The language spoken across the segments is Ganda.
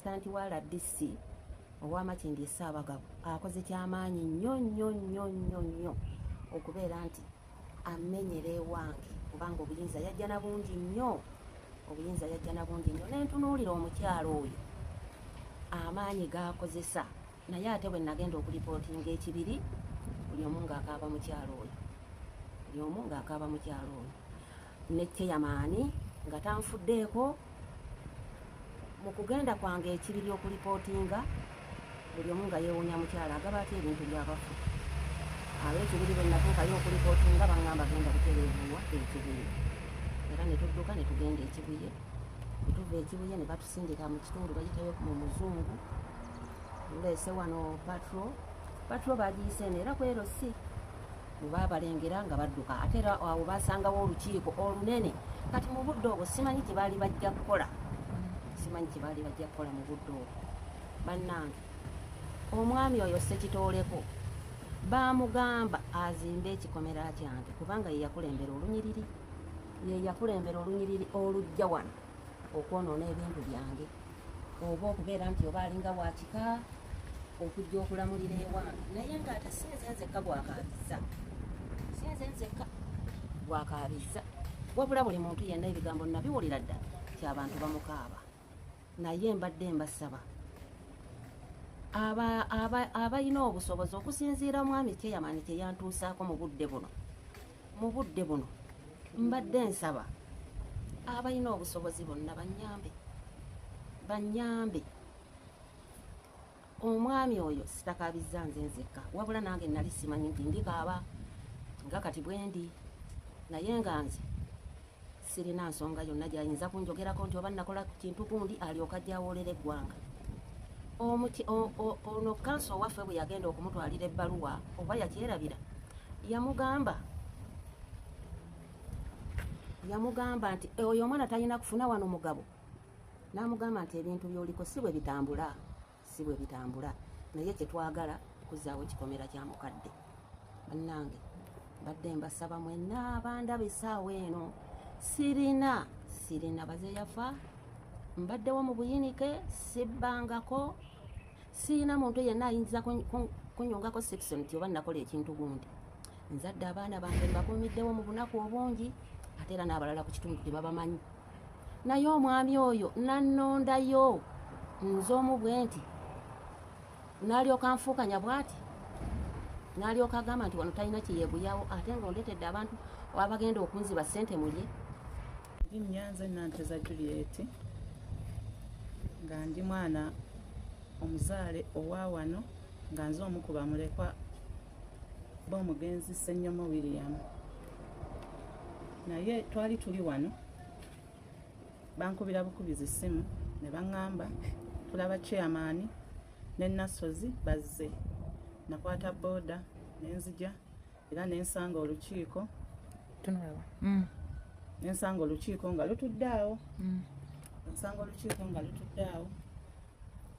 assistant wa RDC ow'Amakindye Ssaabagabo akoze kyamaanyi nnyo okubeera nti amenyera ewange kubanga obuyinza yajja na bungi nnyo nentunuulira omukyalo oyo amaanyi g'akozesa naye ate bwe nagenda okulipootinga ekibiri buli omu ng'akaaba mukyalo oyo ne Chairman nga tanfuddeeko mu kugenda kwange ekibiri okulipootinga buli omu nga yeewuunya mukyala agaba ate ebintu by'abafu ab'ekibiri bwe natuukayo okulipootinga baŋŋamba genda butereevuwa ekibiri era ne tudduka ne tugenda ekibuye ne tuva ekibuye ne batusindika mu kitundu bagitayo mu muzungu tuleese wano patro bagiyise eno era kwero si baabalengera nga badduka ate era awo basangawo olukiiko olunene kati mu budde obwo simanyi kye baali bajja kukola mu budde obwo bannange omwami oyo Ssekitooleko baamugamba azimbe ekikomera kyange kubanga ye yakulembera olunyiriri olujja wano okwonoona ebintu byange oba okubeera nti oba alinga bwakika okujja okulamulira ewange naye ng'ate sinze nzekka gwakaabizza wabula buli muntu yenna ebigambo nabiwulira dda kyabantu bamukaaba naye mbadde mbasaba abalina obusobozi okusinziira mwami Chairman kye yantuusaako mu budde buno mbadde nsaba abalina obusobozi bonna bannyambe omwami oyo sitakaabizza nze nzekka wabula nange nali simanyi nti ndikaaba nga kati bwendi naye nga nze sirina nsonga yonna gyayinza kunjogerako nti oba nakola kintu gundi alyoka ajja awoolera eggwanga ono kanso owaffe bwe yagenda okumutwalira ebbaluwa oba yakyerabira yamugamba nti oyo omwana talina kufuna wano mugabo n'amugamba nti ebintu by'oliko si bwe bitambula naye kyetwagala kuzzaawo ekikomera kya mukadde bannange mbadde mbasaba mwenna abandaba essaawa eno sirina baze yafa mbaddewo mu buyinike sibbangako siina muntu yenna ayinza kunyongako section ti oba nakola ekintu gundi nzadde abaana bange mbakumiddewo mu bunaku obungi ate era n'abalala ku kitundu tebabamanyi naye omwami oyo nannondayo nze omu bwe nti n'alyoka nfuukanya bw'ati n'alyoka agamba nti wano talina kiyeeguyawo ate ng'ondetedde abantu abagenda okunziba ssente mulye. Linnya nze Nanteza Juliet nga ndi mwana omuzaale owa wano nga nze omu ku bamulekwa b'omugenzi Ssenyomo William. Naye twali tuli wano bankubira bukubizi ssimu ne baŋŋamba tulaba Chairman ne Nasozi bazze. Nakwata booda nenzija era nensanga olukiiko nga lutudde awo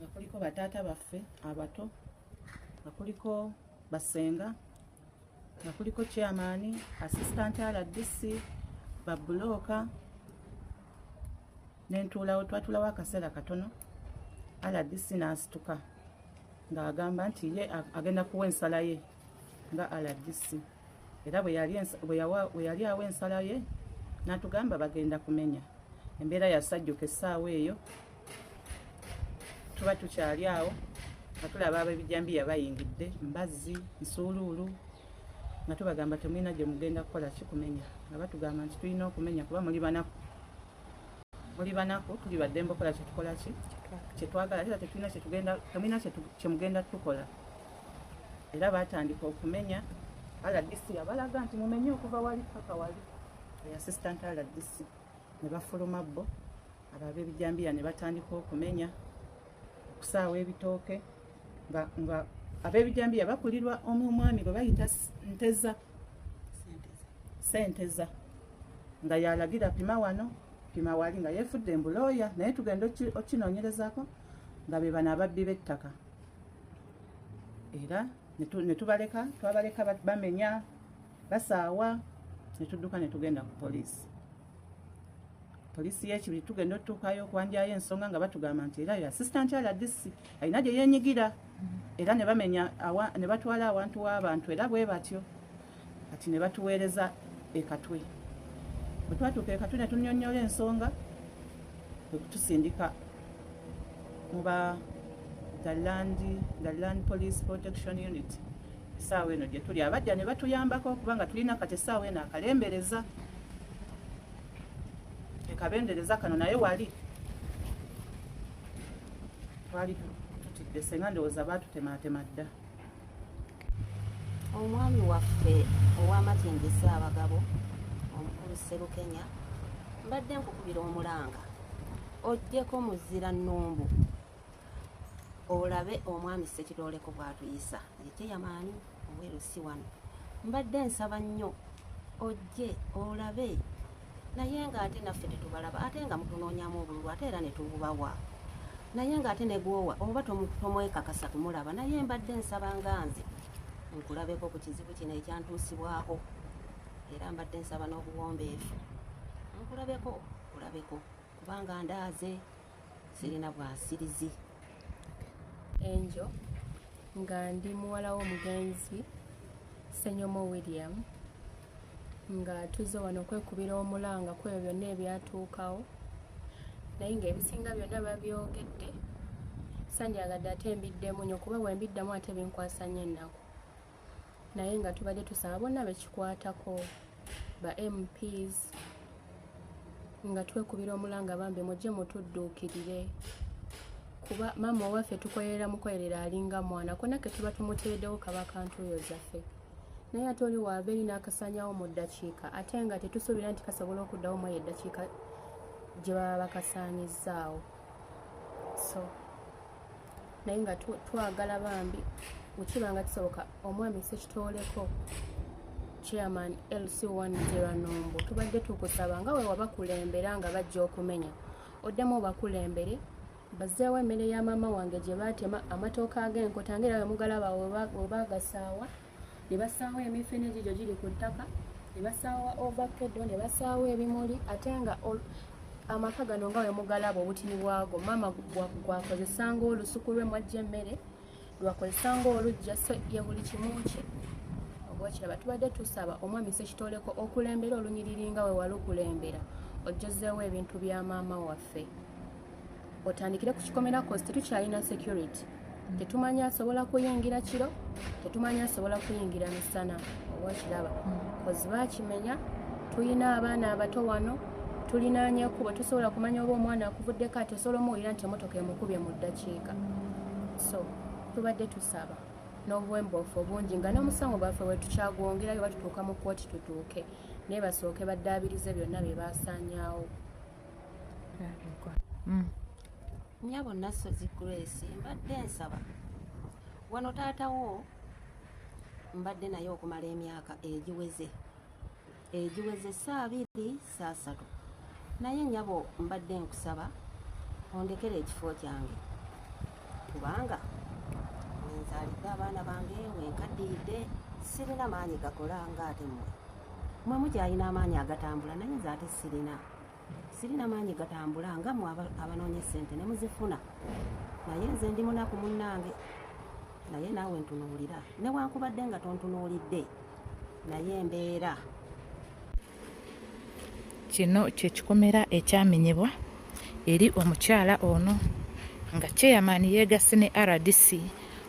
nga kuliko bataata baffe abato nga kuliko basenga nga kuliko Chairman, assistant RDC, babulooka nentuulawo twatulawo akaseera katono RDC n'asituka ng'agamba nti ye agenda kuwa ensala ye nga RDC era bwe yali awa ensala ye n'atugamba bagenda kumenya embeera yasajjuka essaawa eyo tuba tukyali awo nga tulaba ab'ebijambiya bayingidde Mbazzi Nsuuluulu nga tubagamba temulina gye mugenda kukola kikumenya nga batugamba nti tulina okumenya kuba muli banaku tuli baddembe okola kyetukola kyetwagala era temulina kyemugenda tukola era batandika okumenya RDC abalaga nti mumenye okuva wali paka wali assistant RDC ne bafuluma bo abo ab'ebijambiya ne batandika okumenya okusaawa ebitooke nga ab'ebijambiya bakulirwa omwami gwe bayita Senteza nga yalagira pima wano pima wali nga yeefudde embulooya naye tugenda okinoonyerezaako nga be bano ababbi b'ettaka era twabaleka bamenya basaawa ne tudduka ne tugenda ku poliisi polisi y'ekibiri tugenda otutuukayo okwanjayo ensonga nga batugamba nti era assistant RDC alina gye yeenyigira era ne bamenya ne batwala awantu w'abantu era bwe batyo kati ne batuweereza ekatwe bwe twatuuka ekatwe ne tunnyonnyola ensonga tusindika muba the land police protection unit essaawa eno gye tuli abajja ne batuyambako kubanga tulina kati essaawa eno akalembereza ekabendereza kano naye wali twali tutidde senga ndowooza baatutematema dda. Omwami waffe ow'Amatindi Ssaabagabo omukulu Sserukenya mbadde nkukubira omulanga ojjeko muzira nnumbu olabe omwami Ssekitooleko bw'atuyisa ye Yamaani Oweru si wano mbadde nsaba nnyo ojje olabe naye ng'ate naffe tetubalaba ate nga mutunoonyamu obululu ate era ne tububawa naye ng'ate ne gwowa oba tomwekakasa kumulaba naye mbadde nsaba nga nze nkulabeko ku kizibu kino ekyantuusibwako era mbadde nsaba n'obuwombeefu nkulabeko kubanga ndaaze sirina bwansirizi. Enjo nga ndi muwala w'omugenzi Ssenyomo William nga tuzze wano okwekubira omulanga ku ebyo byonna ebyatuukawo naye ng'ebisinga byonna babyogedde sandyagadde ate mbiddemu nnyo kuba bwe mbiddamu ate binkwasa nnyo ennaku naye nga tubadde tusaba bonna bekikwatako ba MPs nga twekubira omulanga bambi mujje mutudduukirire kuba maama owaffe tukolerera mukolerera alinga mwana kona ke tuba tumuteeredewo kaba kantuuyo zaffe naye ate oli waabeeri n'akasanyawo mu ddakiika ate nga tetusuubira nti kasobola okuddawo mu eyo eddakiika gye baba bakasaanyizzaawo so naye nga twagala bambi bwekiba nga kisoboka omwami Ssekitooleko chairman LC10 Nombo tubadde tukusaba nga we wabakulembera nga bajja okumenya oddemu obakulembere bazzeewo emmere ya maama wange gye baatema amatooka ag'enkota ng'era we mugalaba we bagasaawa ne basaawa emifene egyo giri ku ttaka ne basaawa ovakkedo ne basaawa ebimuli ate nga amaka gano nga we mugalaba obutini bwago maama gwakozesanga olusuku lwe mwajja emmere lwakozesanga olujja so ye buli kimu kye obwekiraba tubadde tusaba omwami Ssekitooleko okulembera olunyiriri nga we walukulembera ojjozeewo ebintu bya maama waffe otandikire ku kikomera kosi tetukyalina security tetumanyi asobola kuyingira kiro tetumanyi asobola kuyingira misana obwekiraba kozi bakimenya tulina abaana abato wano tulinaanye ekubo tusobola kumanya oba omwana akuvuddeko ate osobola omuwulira nti emotoka emukubye mu ddakiika so tubadde tusaba n'obuwemboofu obungi nga n'omusango gwaffe bwe tukyagwongerayo batutuuka mu kkooti tutuuke naye basooke baddaabirize byonna bye baasaanyaawo. Nnyabo Nasozi Grace mbadde nsaba wano taatawo mbadde naye okumala emyaka egiweze 2-3 naye nnyabo mbadde nkusaba ondekere ekifo kyange kubanga nzaalidde abaana bange wenkaddiridde sirina maanyi gakola ng'ate mmwe mukyalina amaanyi agatambula naye nze ate sirina maanyi gatambula nga mwe abanoonya ssente ne muzifuna naye nze ndi munaku munnange naye naawe ntunuulira newankubadde nga tontunuulidde naye embeera kino kyekikomera ekyamenyebwa eri omukyala ono nga chairman yeegasse ne RDC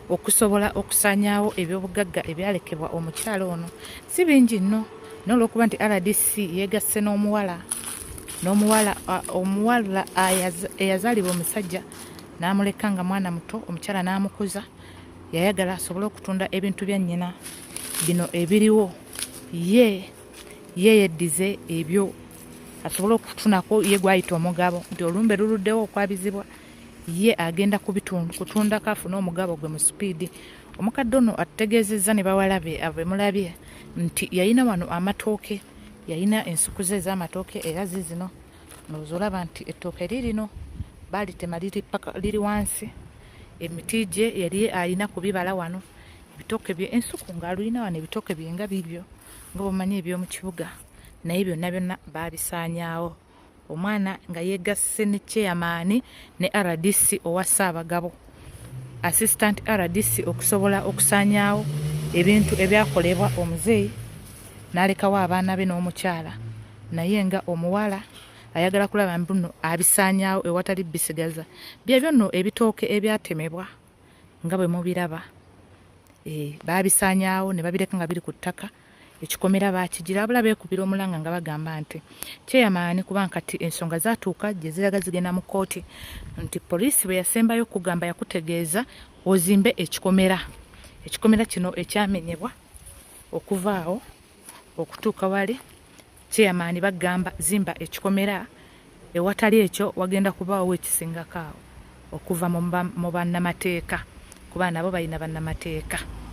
okusobola okusaanyaawo ebyobugagga ebyalekebwa omukyala ono si bingi nno n'olwokuba nti RDC yeegasse n'omuwala eyazaalibwa omusajja n'amuleka nga mwana muto omukyala n'amukuza yayagala asobole okutunda ebintu bya nnyina bino ebiriwo ye yeddize ebyo asobole okutunako ye gwayita omugabo nti olumbe luluddewo okwabizibwa ye agenda kutunda kafuna omugabo gwe mu sipiidi. Omukadde ono atutegeezezza ne bawalabe abemulabye nti yalina wano amatooke yalina ensukuze ez'amatooke era zizino nozolaba nti ettooke lirino baalitema liri wansi emiti gye yali alina kubibala wano ebitooke bye ensuku ng'alulina wano ebitooke bye nga bibyo nga bwomanyi eby'omu kibuga naye byonna babisaanyaawo omwana nga yegasse ne chairman ne RDC owa Ssaabagabo assistant RDC okusobola okusaanyaawo ebintu ebyakolebwa omuzeeyi n'alekawo abaana be n'omukyala naye nga omuwala ayagala kulaba mbuno abisaanyaawo ewatali bisigaza byebyo nno ebitooke ebyatemebwa nga bwe mubiraba baabisaanyaawo ne babireka nga biri ku ttaka ekikomera baakigira abula beekubira omulanga nga bagamba nti chairman kuba nkati ensonga zaatuuka gye ziraga zigenda mu kkooti nti poliisi bwe yasembayo okugamba yakutegeeza ozimbe ekikomera kino ekyamenyebwa okuvaawo okutuuka wali chairman bagamba zimba ekikomera ewatali ekyo wagenda kubaawo ekisingako awo okuva mu bannamateeka kuba nabo balina bannamateeka